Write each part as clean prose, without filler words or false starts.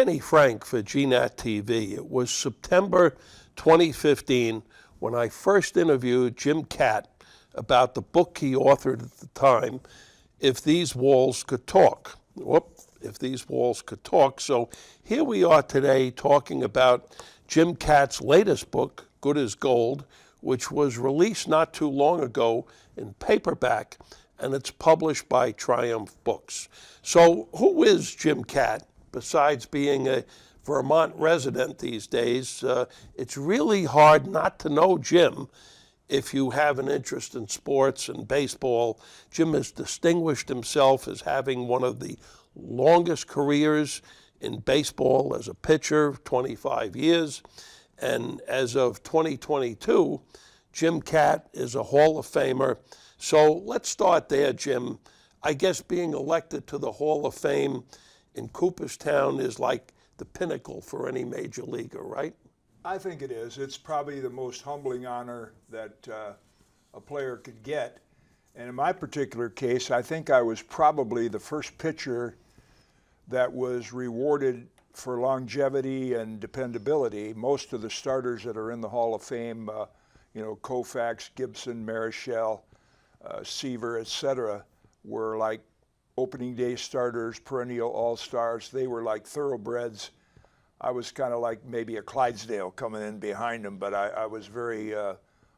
Danny Frank for GNAT-TV. It was September 2015 when I first interviewed Jim Kaat about the book he authored at the time, If These Walls Could Talk. If These Walls Could Talk. So here we are today talking about Jim Kaat's latest book, Good as Gold, which was released not too long ago in paperback, and it's published by Triumph Books. So who is Jim Kaat? Besides being a Vermont resident these days, it's really hard not to know Jim if you have an interest in sports and baseball. Jim has distinguished himself as having one of the longest careers in baseball as a pitcher, 25 years. And as of 2022, Jim Kaat is a Hall of Famer. So let's start there, Jim. I guess being elected to the Hall of Fame in Cooperstown is like the pinnacle for any major leaguer, right? I think it is. It's probably the most humbling honor that a player could get. And in my particular case, I think I was probably the first pitcher that was rewarded for longevity and dependability. Most of the starters that are in the Hall of Fame, Koufax, Gibson, Marichal, Seaver, etc., were like opening day starters, perennial all-stars. They were like thoroughbreds. I was kind of like maybe a Clydesdale coming in behind them, but I was very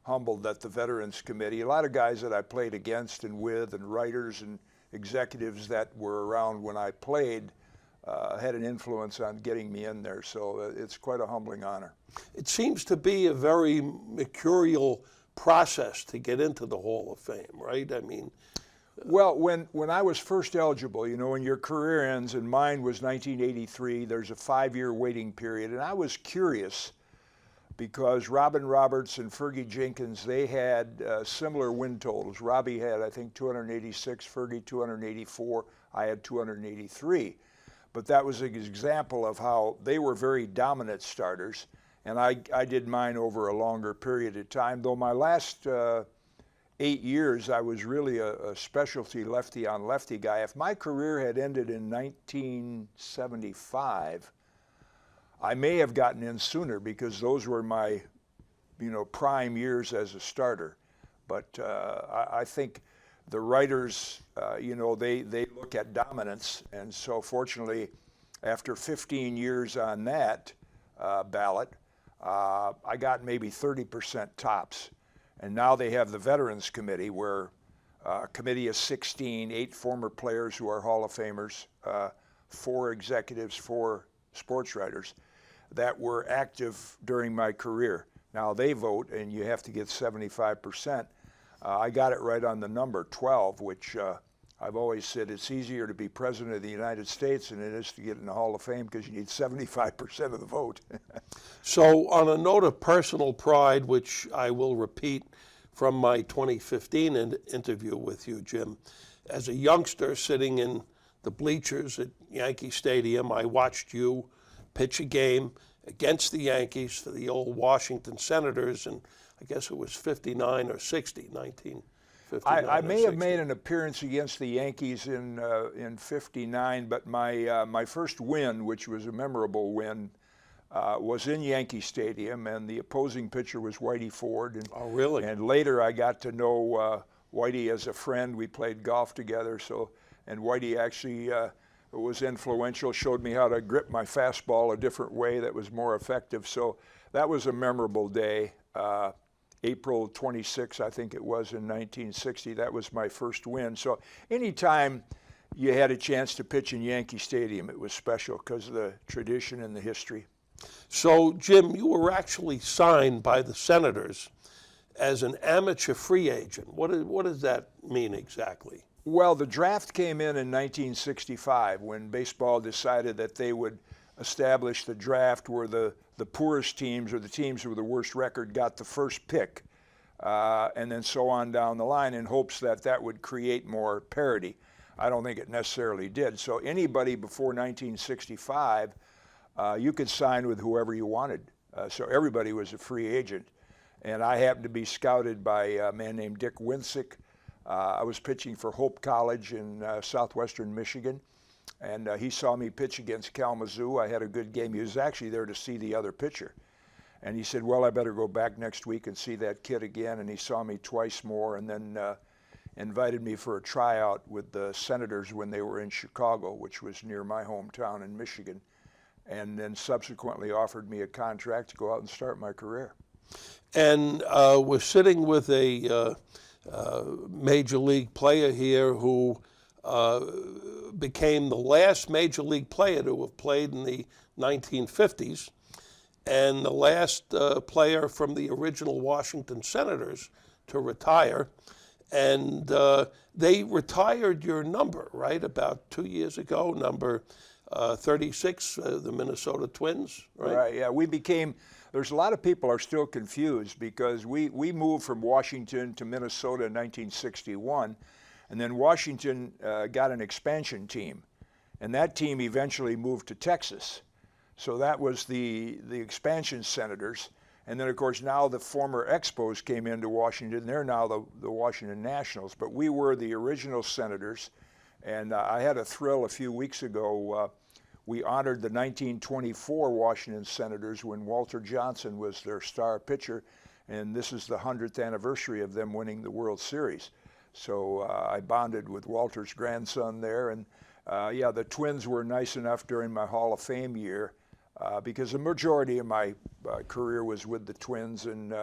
humbled that the Veterans Committee, a lot of guys that I played against and with, and writers and executives that were around when I played, had an influence on getting me in there. So it's quite a humbling honor. It seems to be a very mercurial process to get into the Hall of Fame, right? I mean, well, when I was first eligible, when your career ends, and mine was 1983, there's a 5-year waiting period. And I was curious because Robin Roberts and Fergie Jenkins, they had similar win totals. Robbie had, I think, 286, Fergie 284, I had 283. But that was an example of how they were very dominant starters. And I did mine over a longer period of time, though my last 8 years, I was really a specialty lefty-on-lefty guy. If my career had ended in 1975, I may have gotten in sooner because those were my, prime years as a starter. But I think the writers, they look at dominance. And so fortunately, after 15 years on that ballot, I got maybe 30% tops. And now they have the Veterans Committee, where a committee of 16, 8 former players who are Hall of Famers, 4 executives, 4 sports writers that were active during my career. Now they vote, and you have to get 75%. I got it right on the number, 12, which I've always said it's easier to be president of the United States than it is to get in the Hall of Fame because you need 75% of the vote. So on a note of personal pride, which I will repeat from my 2015 interview with you, Jim, as a youngster sitting in the bleachers at Yankee Stadium, I watched you pitch a game against the Yankees for the old Washington Senators, and I guess it was 59 or 60, 1959. I may have made an appearance against the Yankees in 59, but my first win, which was a memorable win, was in Yankee Stadium, and the opposing pitcher was Whitey Ford. And, oh, really? And later I got to know Whitey as a friend. We played golf together, and Whitey actually was influential, showed me how to grip my fastball a different way that was more effective. So that was a memorable day. April 26, I think it was, in 1960. That was my first win. So anytime you had a chance to pitch in Yankee Stadium, it was special because of the tradition and the history. So, Jim, you were actually signed by the Senators as an amateur free agent. What does that mean exactly? Well, the draft came in 1965 when baseball decided that they would establish the draft where the poorest teams or the teams with the worst record got the first pick, and then so on down the line in hopes that that would create more parity. I don't think it necessarily did. So anybody before 1965, you could sign with whoever you wanted. So everybody was a free agent. And I happened to be scouted by a man named Dick Winsick. I was pitching for Hope College in southwestern Michigan. And he saw me pitch against Kalamazoo. I had a good game. He was actually there to see the other pitcher. And he said, well, I better go back next week and see that kid again. And he saw me twice more, and then invited me for a tryout with the Senators when they were in Chicago, which was near my hometown in Michigan. And then subsequently offered me a contract to go out and start my career. And we're sitting with a major league player here who became the last major league player to have played in the 1950s, and the last player from the original Washington Senators to retire. And they retired your number, right, about 2 years ago, number 36, the Minnesota Twins, right? Right, yeah, we became, there's a lot of people are still confused because we moved from Washington to Minnesota in 1961, and then Washington got an expansion team, and that team eventually moved to Texas. So that was the expansion Senators. And then, of course, now the former Expos came into Washington. They're now the Washington Nationals. But we were the original Senators. And I had a thrill a few weeks ago. We honored the 1924 Washington Senators when Walter Johnson was their star pitcher. And this is the 100th anniversary of them winning the World Series. So I bonded with Walter's grandson there. And yeah, the Twins were nice enough during my Hall of Fame year. Because the majority of my career was with the Twins, and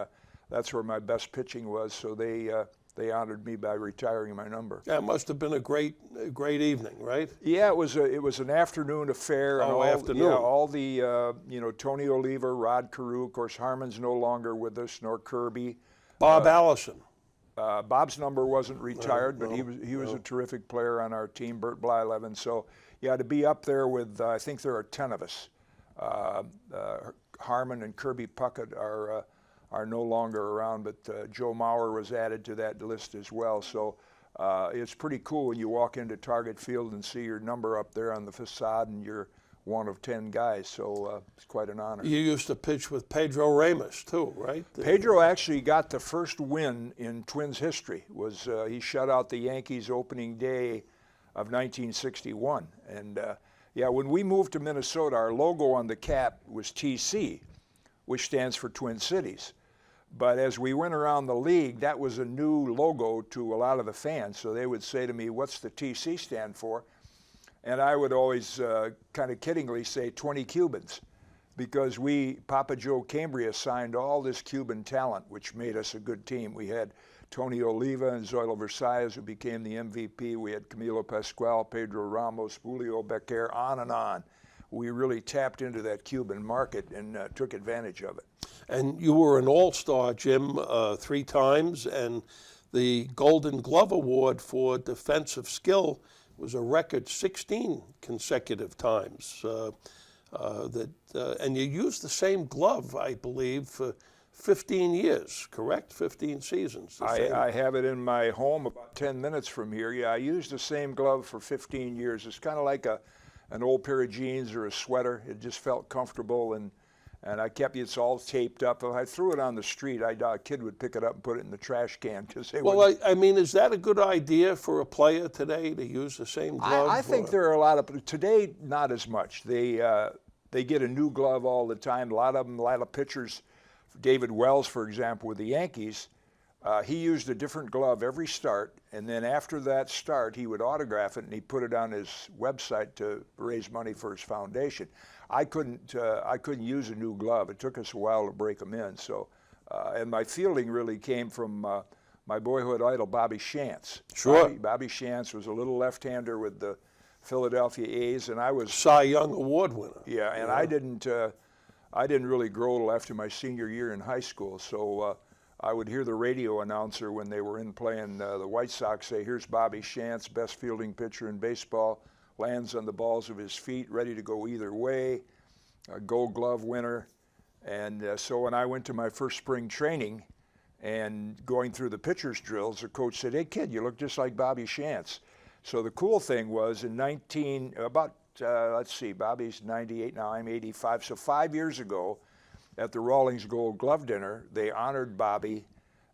that's where my best pitching was. So they honored me by retiring my number. Yeah, it must have been a great evening, right? Yeah, it was an afternoon affair. Oh, and afternoon. Yeah, all the Tony Oliva, Rod Carew. Of course, Harmon's no longer with us, nor Kirby. Bob Allison. Bob's number wasn't retired, but he was a terrific player on our team. Bert Blyleven. So yeah, to be up there with I think there are 10 of us. Harmon and Kirby Puckett are no longer around, but Joe Mauer was added to that list as well. So it's pretty cool when you walk into Target Field and see your number up there on the facade, and you're one of 10 guys. So it's quite an honor. You used to pitch with Pedro Ramos too, right? Pedro actually got the first win in Twins history. He shut out the Yankees opening day of 1961, and yeah, when we moved to Minnesota, our logo on the cap was TC, which stands for Twin Cities. But as we went around the league, that was a new logo to a lot of the fans. So they would say to me, what's the TC stand for? And I would always kind of kiddingly say 20 Cubans, because Papa Joe Cambria signed all this Cuban talent, which made us a good team. We had Tony Oliva and Zoilo Versailles, who became the MVP. We had Camilo Pascual, Pedro Ramos, Julio Becker, on and on. We really tapped into that Cuban market and took advantage of it. And you were an all-star, Jim, 3 times, and the Golden Glove Award for defensive skill was a record 16 consecutive times. And you used the same glove, I believe, for 15 years, correct? 15 seasons. I have it in my home about 10 minutes from here. Yeah, I used the same glove for 15 years. It's kind of like an old pair of jeans or a sweater. It just felt comfortable, and I kept it's all taped up. If I threw it on the street, a kid would pick it up and put it in the trash can. I mean, is that a good idea for a player today to use the same glove? I think there are a lot of, today not as much. They get a new glove all the time. A lot of pitchers. David Wells, for example, with the Yankees, he used a different glove every start, and then after that start, he would autograph it and he put it on his website to raise money for his foundation. I couldn't use a new glove. It took us a while to break them in. So, and my fielding really came from my boyhood idol, Bobby Shantz. Sure. Bobby Shantz was a little left-hander with the Philadelphia A's, and I was Cy Young Award winner. Yeah, and I didn't really grow till after my senior year in high school, so I would hear the radio announcer when they were in playing the White Sox say, here's Bobby Shantz, best fielding pitcher in baseball, lands on the balls of his feet, ready to go either way, a Gold Glove winner. And so when I went to my first spring training and going through the pitcher's drills, the coach said, hey kid, you look just like Bobby Shantz. So the cool thing was in Bobby's 98 now, I'm 85. So 5 years ago at the Rawlings Gold Glove Dinner, they honored Bobby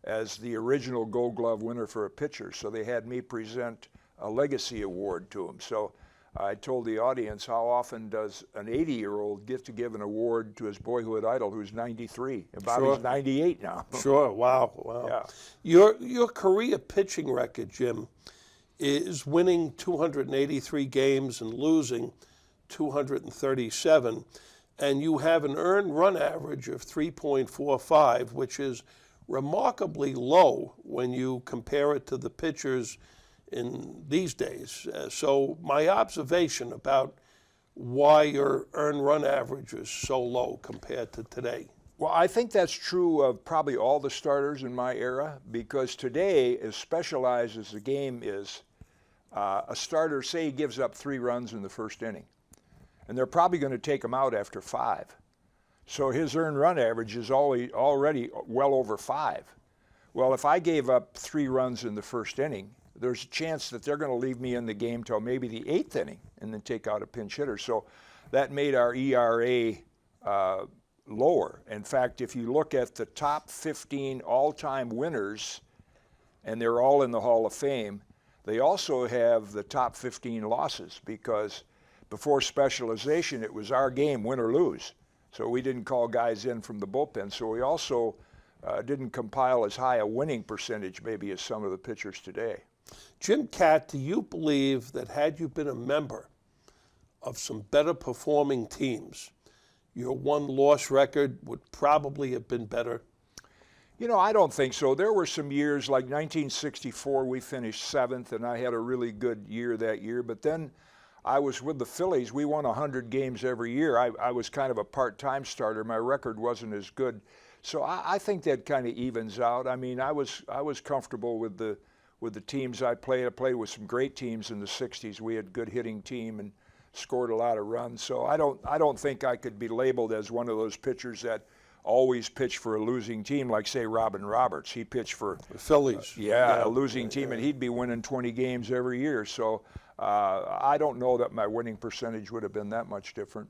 as the original Gold Glove winner for a pitcher. So they had me present a legacy award to him. So I told the audience, how often does an 80-year-old get to give an award to his boyhood idol who's 93? About Sure. he's 98 now. Sure. Wow. Wow. Yeah. Your career pitching record, Jim, is winning 283 games and losing 237, and you have an earned run average of 3.45, which is remarkably low when you compare it to the pitchers in these days. So my observation about why your earned run average is so low compared to today. Well, I think that's true of probably all the starters in my era, because today, as specialized as the game is, a starter, say he gives up 3 runs in the first inning, and they're probably going to take him out after 5. So his earned run average is already well over 5. Well, if I gave up 3 runs in the first inning, there's a chance that they're going to leave me in the game till maybe the 8th inning and then take out a pinch hitter. So that made our ERA lower. In fact, if you look at the top 15 all-time winners, and they're all in the Hall of Fame, they also have the top 15 losses, because before specialization, it was our game, win or lose. So we didn't call guys in from the bullpen. So we also didn't compile as high a winning percentage maybe as some of the pitchers today. Jim Kaat, do you believe that had you been a member of some better performing teams, your won-loss record would probably have been better? You know, I don't think so. There were some years, like 1964, we finished 7th, and I had a really good year that year. But then I was with the Phillies. We won 100 games every year. I was kind of a part-time starter. My record wasn't as good. So I think that kind of evens out. I mean, I was comfortable with the teams I played. I played with some great teams in the 60s. We had a good hitting team and scored a lot of runs. So I don't think I could be labeled as one of those pitchers that always pitch for a losing team, like, say, Robin Roberts. He pitched for The Phillies. a losing team, and he'd be winning 20 games every year. So I don't know that my winning percentage would have been that much different.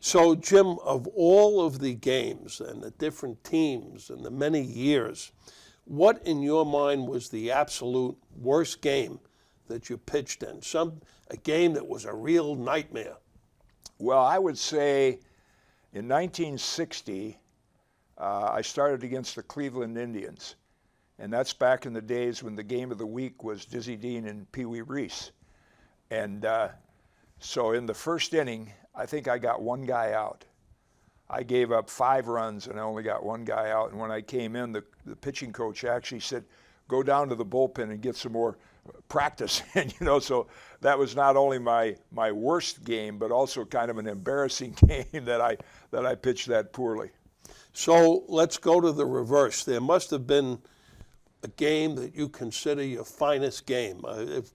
So, Jim, of all of the games and the different teams and the many years, what in your mind was the absolute worst game that you pitched in? A game that was a real nightmare? Well, I would say in 1960, I started against the Cleveland Indians. And that's back in the days when the game of the week was Dizzy Dean and Pee Wee Reese. And so in the first inning, I think I got 1 guy out. I gave up 5 runs and I only got 1 guy out. And when I came in, the pitching coach actually said, go down to the bullpen and get some more practice. And, you know, so that was not only my worst game, but also kind of an embarrassing game that I pitched that poorly. So let's go to the reverse. There must have been a game that you consider your finest game.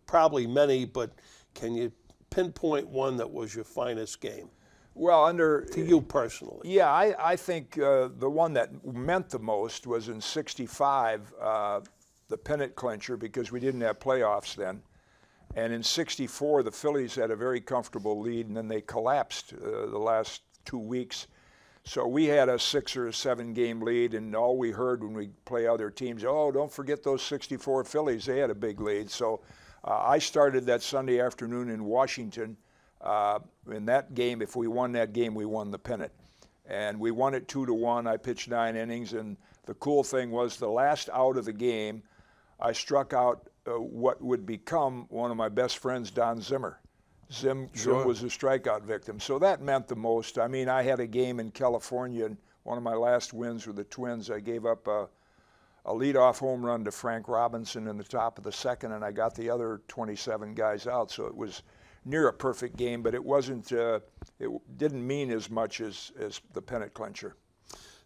Probably many, but can you pinpoint one that was your finest game? Well, to you personally. Yeah, I think the one that meant the most was in '65, the pennant clincher, because we didn't have playoffs then. And in '64, the Phillies had a very comfortable lead, and then they collapsed the last 2 weeks. So we had a 6 or 7 game lead, and all we heard when we play other teams, oh, don't forget those '64 Phillies. They had a big lead. So I started that Sunday afternoon in Washington. In that game, if we won that game, we won the pennant. And we won it 2-1. I pitched 9 innings, and the cool thing was the last out of the game, I struck out what would become one of my best friends, Don Zimmer. Zim was a strikeout victim. So that meant the most. I mean, I had a game in California, and one of my last wins with the Twins, I gave up a leadoff home run to Frank Robinson in the top of the 2nd, and I got the other 27 guys out. So it was near a perfect game, but it wasn't. It didn't mean as much as the pennant clincher.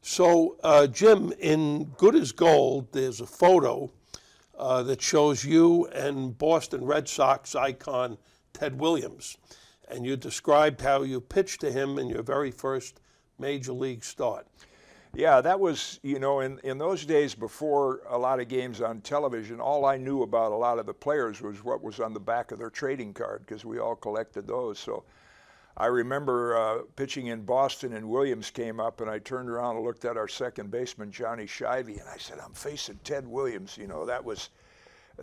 So, Jim, in Good as Gold, there's a photo that shows you and Boston Red Sox icon Ted Williams, and you described how you pitched to him in your very first major league start. Yeah, that was, you know, in those days before a lot of games on television, all I knew about a lot of the players was what was on the back of their trading card, because we all collected those. So I remember pitching in Boston, and Williams came up, and I turned around and looked at our second baseman, Johnny Shivey, and I said, I'm facing Ted Williams. You know, that was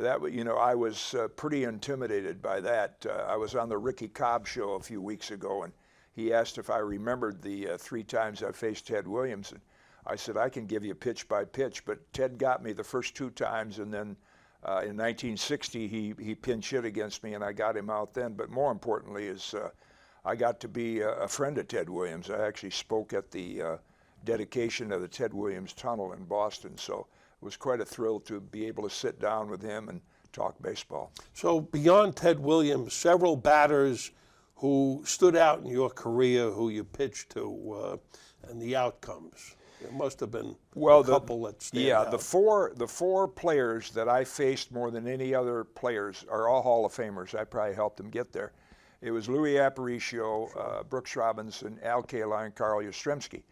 I was pretty intimidated by that. I was on the Ricky Cobb show a few weeks ago, and he asked if I remembered the 3 times I faced Ted Williams. And I said, I can give you pitch by pitch, but Ted got me the first 2 times, and then in 1960 he pinch hit against me, and I got him out then. But more importantly is I got to be a friend of Ted Williams. I actually spoke at the dedication of the Ted Williams Tunnel in Boston, so it was quite a thrill to be able to sit down with him and talk baseball. So beyond Ted Williams, several batters who stood out in your career, who you pitched to, and the outcomes. There must have been a couple that stand out. The four players that I faced more than any other players are all Hall of Famers. I probably helped them get there. It was Louis Aparicio, Brooks Robinson, Al Kaline, Carl Yastrzemski.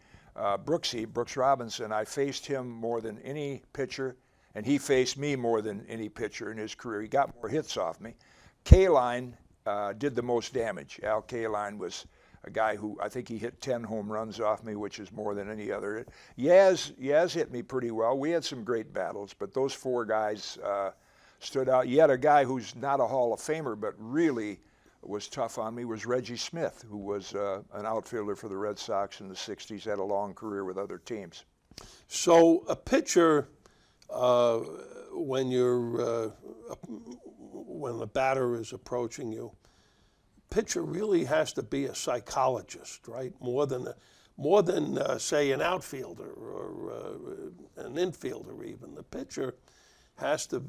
Brooks Robinson, I faced him more than any pitcher, and he faced me more than any pitcher in his career. He got more hits off me. Kaline did the most damage. Al Kaline was a guy who, I think he hit 10 home runs off me, which is more than any other. Yaz hit me pretty well. We had some great battles, but those 4 guys stood out. You had a guy who's not a Hall of Famer, but really was tough on me, was Reggie Smith, who was an outfielder for the Red Sox in the 60s, had a long career with other teams. So a pitcher, when the batter is approaching you, pitcher really has to be a psychologist, right? More than say an outfielder or an infielder even. The pitcher has to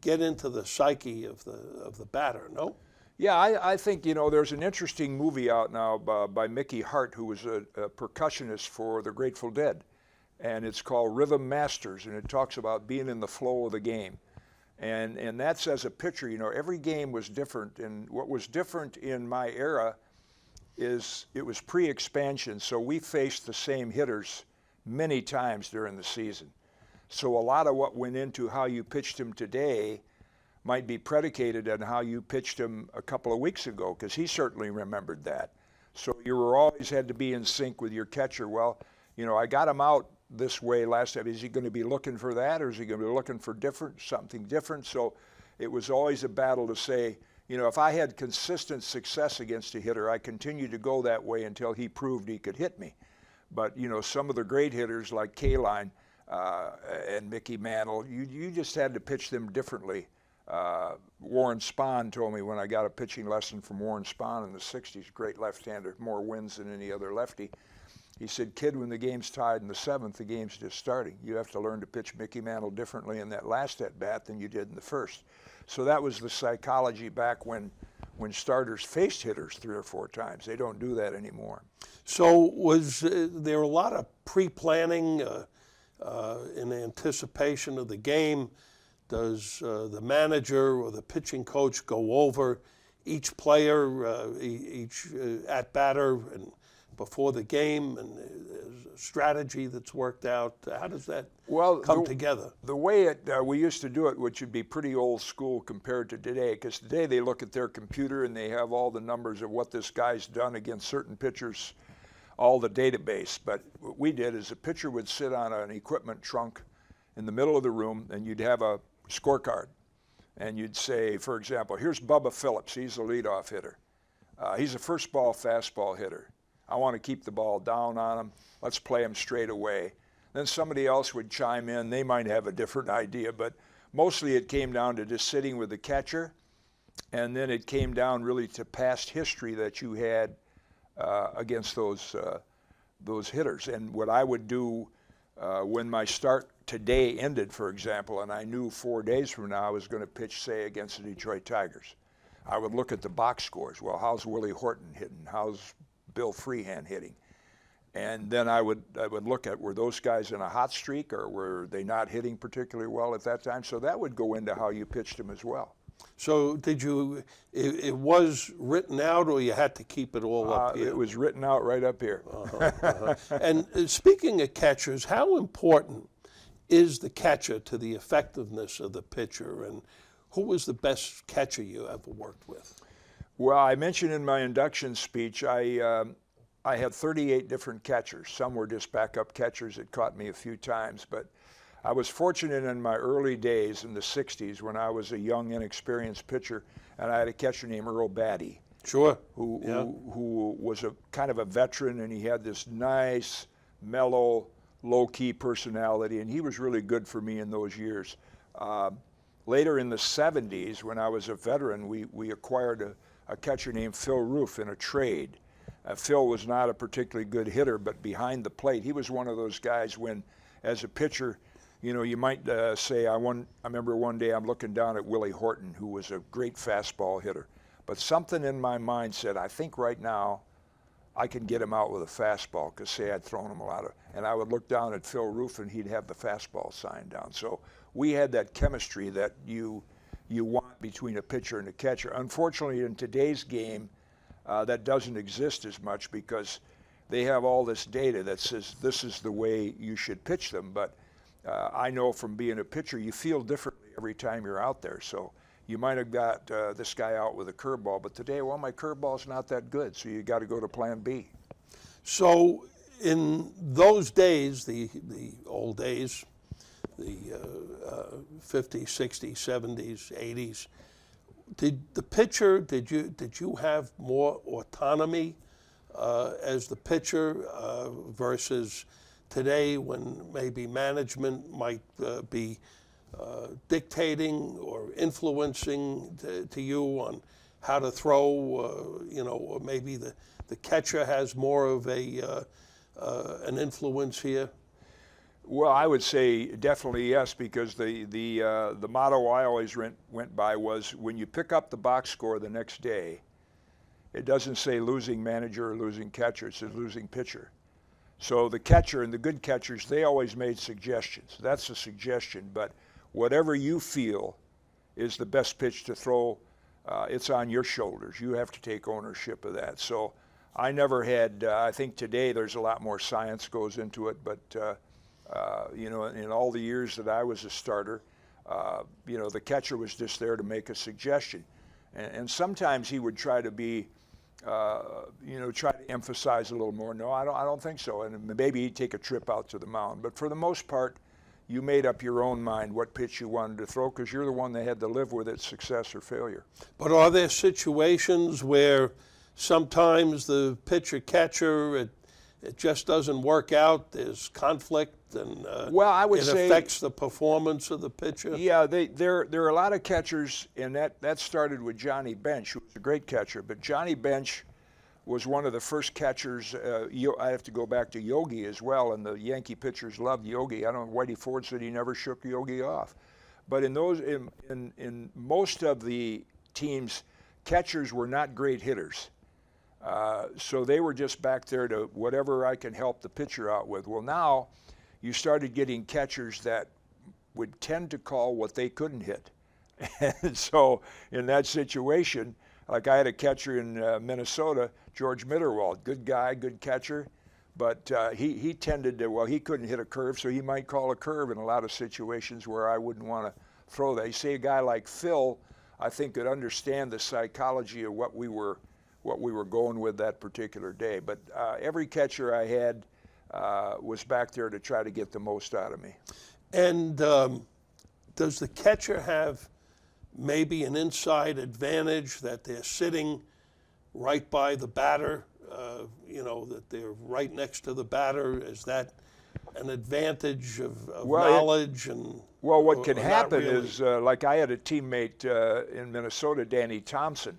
get into the psyche of the batter, no? Yeah, I think, there's an interesting movie out now by Mickey Hart, who was a percussionist for the Grateful Dead. And it's called Rhythm Masters, and it talks about being in the flow of the game. And that's as a pitcher, every game was different. And what was different in my era is it was pre-expansion, so we faced the same hitters many times during the season. So a lot of what went into how you pitched him today might be predicated on how you pitched him a couple of weeks ago, because he certainly remembered that. So you were always had to be in sync with your catcher. Well, I got him out this way last time. Is he going to be looking for that, or is he going to be looking for something different? So it was always a battle to say, if I had consistent success against a hitter, I continued to go that way until he proved he could hit me. But, some of the great hitters like Kaline and Mickey Mantle, you just had to pitch them differently. Warren Spahn told me when I got a pitching lesson from Warren Spahn in the 60s, great left-hander, more wins than any other lefty. He said, kid, when the game's tied in the 7th, the game's just starting. You have to learn to pitch Mickey Mantle differently in that last at-bat than you did in the first. So that was the psychology back when starters faced hitters 3 or 4 times. They don't do that anymore. So was there a lot of pre-planning in anticipation of the game? Does the manager or the pitching coach go over each player, each at-batter and before the game, and a strategy that's worked out? How does that come together? The way we used to do it, which would be pretty old school compared to today, because today they look at their computer and they have all the numbers of what this guy's done against certain pitchers, all the database. But what we did is a pitcher would sit on an equipment trunk in the middle of the room, and you'd have a scorecard. And you'd say, for example, here's Bubba Phillips. He's the leadoff hitter. He's a first ball fastball hitter. I want to keep the ball down on him. Let's play him straight away. Then somebody else would chime in. They might have a different idea, but mostly it came down to just sitting with the catcher, and then it came down really to past history that you had against those hitters. And what I would do when my start today ended, for example, and I knew 4 days from now I was going to pitch, say, against the Detroit Tigers, I would look at the box scores. Well, how's Willie Horton hitting? How's Bill Freehan hitting? And then I would look at, were those guys in a hot streak, or were they not hitting particularly well at that time? So that would go into how you pitched them as well. So it was written out, or you had to keep it all up here? It was written out right up here. And speaking of catchers, how important is the catcher to the effectiveness of the pitcher, and who was the best catcher you ever worked with? Well, I mentioned in my induction speech, I had 38 different catchers. Some were just backup catchers that caught me a few times, but I was fortunate in my early days in the 60s when I was a young, inexperienced pitcher, and I had a catcher named Earl Batty. Sure. Who was a kind of a veteran, and he had this nice, mellow, low-key personality, and he was really good for me in those years. Later in the 70s, when I was a veteran, we acquired a catcher named Phil Roof in a trade. Phil was not a particularly good hitter, but behind the plate, he was one of those guys when, as a pitcher, you know, you might say, I remember one day I'm looking down at Willie Horton, who was a great fastball hitter. But something in my mind said, I think right now I can get him out with a fastball, because say I'd thrown him a lot of, and I would look down at Phil Roof and he'd have the fastball sign down. So we had that chemistry that you want between a pitcher and a catcher. Unfortunately, in today's game, that doesn't exist as much, because they have all this data that says this is the way you should pitch them. But I know from being a pitcher, you feel differently every time you're out there. So you might have got this guy out with a curveball, but today, well, my curveball's not that good, so you got to go to plan B. So in those days, the old days, the 50s, 60s, 70s, 80s, did the pitcher, did you have more autonomy as the pitcher versus today, when maybe management might be dictating or influencing to you on how to throw, you know, or maybe the catcher has more of an influence here? Well, I would say definitely yes, because the motto I always went by was, when you pick up the box score the next day, it doesn't say losing manager or losing catcher, it says losing pitcher. So the catcher and the good catchers, they always made suggestions. That's a suggestion, but whatever you feel is the best pitch to throw, it's on your shoulders. You have to take ownership of that. So I never had, I think today there's a lot more science goes into it, but you know, in all the years that I was a starter, you know, the catcher was just there to make a suggestion. And sometimes he would try to be, you know, try to emphasize a little more. No, I don't think so. And maybe he'd take a trip out to the mound. But for the most part, you made up your own mind what pitch you wanted to throw, because you're the one that had to live with its success or failure. But are there situations where sometimes the pitcher-catcher, it just doesn't work out, there's conflict, and well, I would say it affects the performance of the pitcher? Yeah, there are a lot of catchers, and that started with Johnny Bench, who was a great catcher. But Johnny Bench was one of the first catchers. I have to go back to Yogi as well, and the Yankee pitchers loved Yogi. I don't know, Whitey Ford said he never shook Yogi off. But in most of the teams, catchers were not great hitters. So they were just back there to whatever I can help the pitcher out with. Well, now you started getting catchers that would tend to call what they couldn't hit. And so in that situation, like I had a catcher in Minnesota, George Mitterwald, good guy, good catcher, but he tended to, well, he couldn't hit a curve, so he might call a curve in a lot of situations where I wouldn't want to throw that. You see a guy like Phil, I think, could understand the psychology of what we were going with that particular day. But every catcher I had was back there to try to get the most out of me. And does the catcher have maybe an inside advantage that they're sitting right by the batter, you know, that they're right next to the batter? Is that an advantage of knowledge? Well, what can happen really? is, like I had a teammate in Minnesota, Danny Thompson,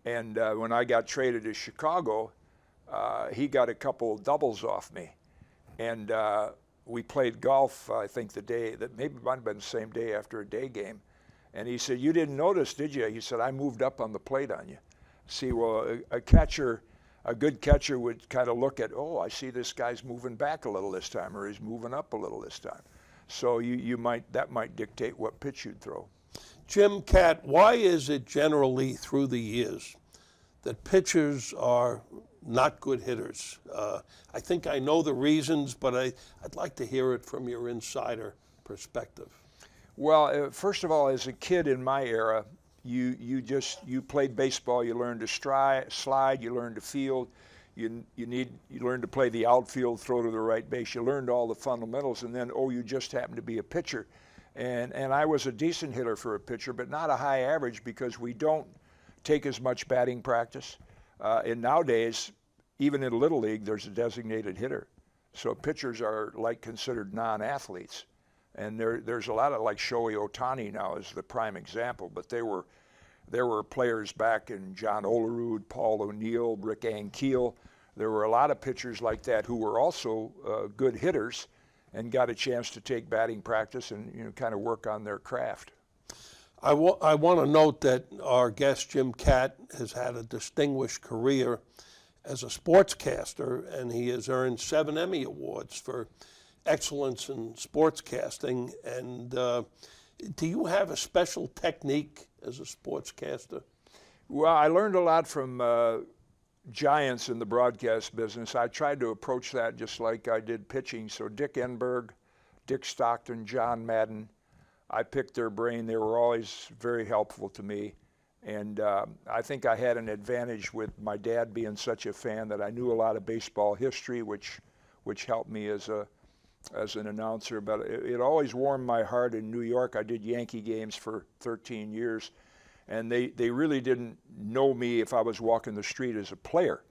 and when I got traded to Chicago, he got a couple doubles off me. And we played golf, I think the day, that maybe might have been the same day after a day game. And he said, "You didn't notice, did you?" He said, "I moved up on the plate on you." See, well, a catcher, a good catcher would kind of look at, oh, I see this guy's moving back a little this time, or he's moving up a little this time. So that might dictate what pitch you'd throw. Jim Kaat, why is it generally through the years that pitchers are not good hitters? I think I know the reasons, but I'd like to hear it from your insider perspective. Well, first of all, as a kid in my era, you played baseball, you learned to slide, you learned to field, you learn to play the outfield, throw to the right base. You learned all the fundamentals, and then, you just happen to be a pitcher. And I was a decent hitter for a pitcher, but not a high average because we don't take as much batting practice. And nowadays, even in Little League, there's a designated hitter. So pitchers are considered non-athletes. And there's a lot of, like Shohei Ohtani now is the prime example, but there were players back in John Olerud, Paul O'Neill, Rick Ankiel. There were a lot of pitchers like that who were also good hitters and got a chance to take batting practice and kind of work on their craft. I want to note that our guest Jim Kaat has had a distinguished career as a sportscaster, and he has earned 7 Emmy Awards for excellence in sportscasting. And do you have a special technique as a sportscaster? Well, I learned a lot from giants in the broadcast business. I tried to approach that just like I did pitching. So Dick Enberg, Dick Stockton, John Madden, I picked their brain. They were always very helpful to me. And I think I had an advantage with my dad being such a fan that I knew a lot of baseball history, which helped me as an announcer. But it always warmed my heart in New York. I did Yankee games for 13 years, and they really didn't know me if I was walking the street as a player.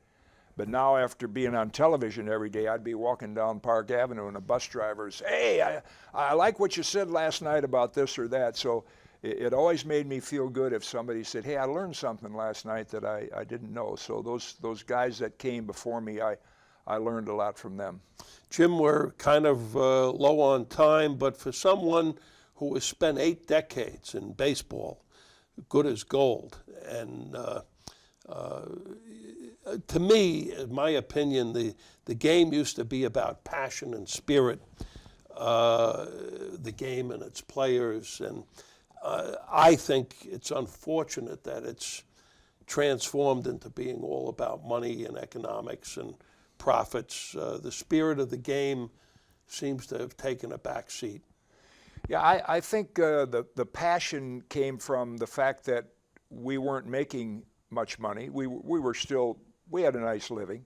But now, after being on television every day, I'd be walking down Park Avenue and a bus driver's, hey, I like what you said last night about this or that. So it always made me feel good if somebody said, hey, I learned something last night that I didn't know. So those guys that came before me, I learned a lot from them. Jim, we're kind of low on time, but for someone who has spent 8 decades in baseball, good as gold, and to me, in my opinion, the game used to be about passion and spirit, the game and its players, and I think it's unfortunate that it's transformed into being all about money and economics and profits. The spirit of the game seems to have taken a back seat. Yeah, I think the passion came from the fact that we weren't making much money. We had a nice living,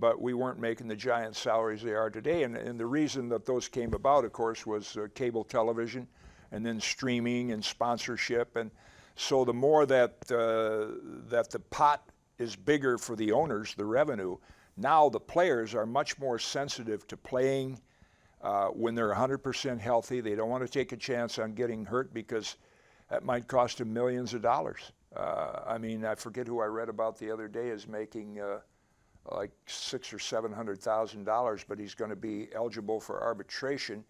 but we weren't making the giant salaries they are today. And the reason that those came about, of course, was cable television and then streaming and sponsorship. And so the more that the pot is bigger for the owners, the revenue, now the players are much more sensitive to playing when they're 100% healthy. They don't want to take a chance on getting hurt because that might cost them millions of dollars. I mean, I forget who I read about the other day is making like $600,000 or $700,000, but he's going to be eligible for arbitration,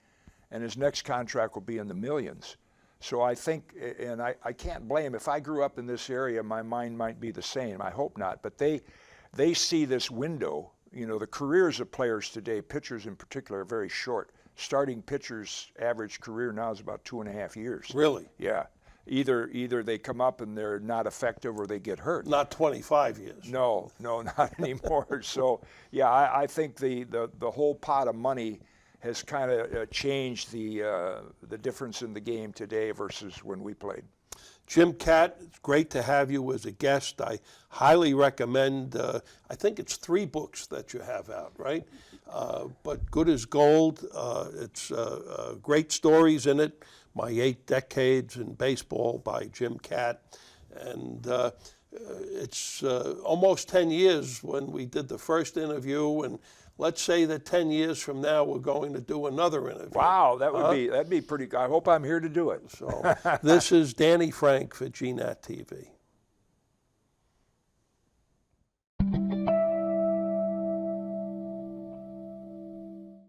and his next contract will be in the millions. So I think, and I can't blame, if I grew up in this area, my mind might be the same. I hope not, but they see this window. You know, the careers of players today, pitchers in particular, are very short. Starting pitchers' average career now is about 2.5 years. Really? Yeah. Either they come up and they're not effective or they get hurt. Not 25 years. No, not anymore. So, yeah, I think the whole pot of money has kind of changed the difference in the game today versus when we played. Jim Kaat, it's great to have you as a guest. I highly recommend, I think it's 3 books that you have out, right? But Good as Gold, it's great stories in it. My 8 Decades in Baseball by Jim Kaat. And it's almost 10 years when we did the first interview, and let's say that 10 years from now we're going to do another interview. Wow, that'd be pretty good. I hope I'm here to do it. So this is Danny Frank for GNAT-TV.